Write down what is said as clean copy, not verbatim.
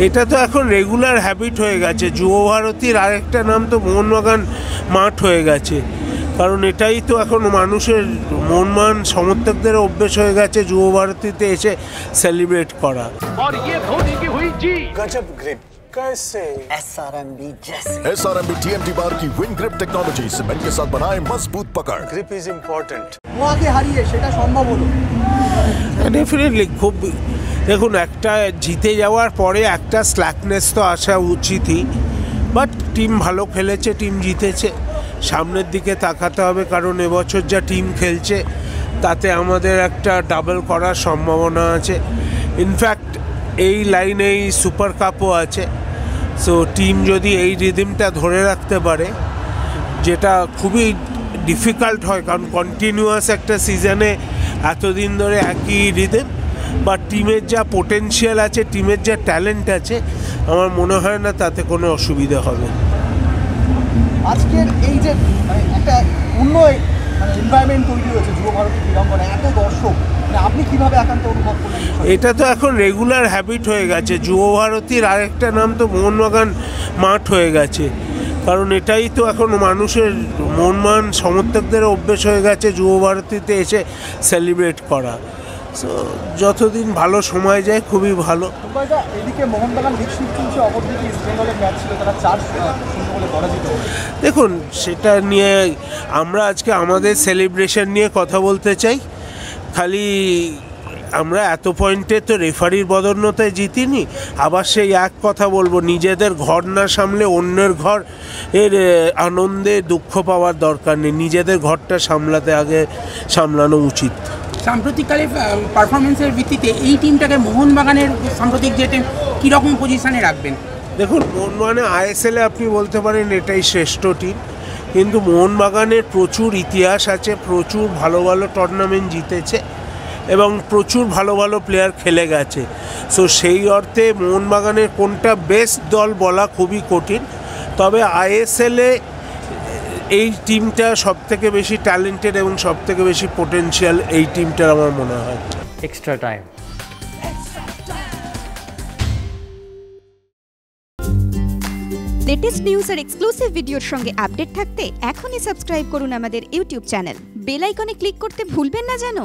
এটা তো এখন রেগুলার হ্যাবিট হয়ে গেছে। যুব ভারতীর আরেকটা নাম তো মোহনবাগান মাঠ হয়ে গেছে, কারণ এটাই তো এখন মানুষের মনমান সমর্থকদের অভ্যেস হয়ে গেছে যুব ভারতীতে এসে সেলিব্রেট করা। SRMB TMT बार की विन ग्रिप टेक्नोलॉजी सीमेंट के साथ बनाए मजबूत पकड़। Grip is important. গোয়াকে হারিয়ে সেটা সম্ভব হলো। ডেফিনেটলি খুব, দেখুন একটা জিতে যাওয়ার পরে একটা স্ল্যাকনেস তো আসা উচিতই, বাট টিম ভালো খেলেছে, টিম জিতেছে। সামনের দিকে তাকাতে হবে, কারণ এবছর যা টিম খেলছে তাতে আমাদের একটা ডাবল করার সম্ভাবনা আছে। ইনফ্যাক্ট এই লাইনেই সুপার কাপও আছে। সো টিম যদি এই রিদিমটা ধরে রাখতে পারে, যেটা খুবই ডিফিকাল্ট হয়, কারণ কন্টিনিউয়াস একটা সিজনে এতদিন ধরে একই রিদিম, বা টিমের যা পোটেনশিয়াল আছে, টিমের যা ট্যালেন্ট আছে, আমার মনে হয় না তাতে কোনো অসুবিধা হবে। আজকের এই যে একটা অন্য এনভায়রনমেন্ট তৈরি হয়েছে যুব ভারতী ক্রীড়াঙ্গনে, এত দর্শক, আপনি কিভাবে একান্ত অনুভব করলেন? এটা তো এখন রেগুলার হ্যাবিট হয়ে গেছে। যুব ভারতীর আরেকটা নাম তো মোহনবাগান মাঠ হয়ে গেছে, কারণ এটাই তো এখন মানুষের মনমান সমর্থকদের অভ্যেস হয়ে গেছে যুব ভারতীতে এসে সেলিব্রেট করা। সো যতদিন ভালো সময় যায় খুবই ভালো। এদিকে মোহনবাগান লিগ শুরু চলছে, অপরদিকে ইস্ট বেঙ্গলের ম্যাচ ছিল, তারা 4-0 বলে পরাজিত হয়েছে। দেখুন, সেটা নিয়ে আমরা আজকে আমাদের সেলিব্রেশন নিয়ে কথা বলতে চাই। খালি আমরা এত পয়েন্টে তো রেফারির বদন্যতায় জিতিনি। আবার সেই এক কথা বলবো, নিজেদের ঘর না সামলে অন্যের ঘর এর আনন্দে দুঃখ পাওয়ার দরকার নেই। নিজেদের ঘরটা সামলানো উচিত। সাম্প্রতিককালে পারফরমেন্সের ভিত্তিতে এই টিমটাকে মোহনবাগানের সাম্প্রতিক যে টিম কীরকম পজিশানে রাখবেন? দেখুন, মোহনবাগানে আইএসএলে আপনি বলতে পারেন এটাই শ্রেষ্ঠ টিম, কিন্তু মোহনবাগানের প্রচুর ইতিহাস আছে, প্রচুর ভালো ভালো টুর্নামেন্ট জিতেছে এবং প্রচুর ভালো ভালো প্লেয়ার খেলে গেছে। সো সেই অর্থে মোহনবাগানের কোনটা বেস্ট দল বলা খুবই কঠিন। তবে আইএসএলে এই টিমটা সবথেকে বেশি ট্যালেন্টেড এবং সবথেকে বেশি পোটেনশিয়াল এই টিমটার আমার মনে হয়। Extra time. লেটেস্ট নিউজ আর এক্সক্লুসিভ ভিডিওর সঙ্গে আপডেট থাকতে এখনই সাবস্ক্রাইব করুন আমাদের ইউটিউব চ্যানেল। বেল আইকনে ক্লিক করতে ভুলবেন না যেন।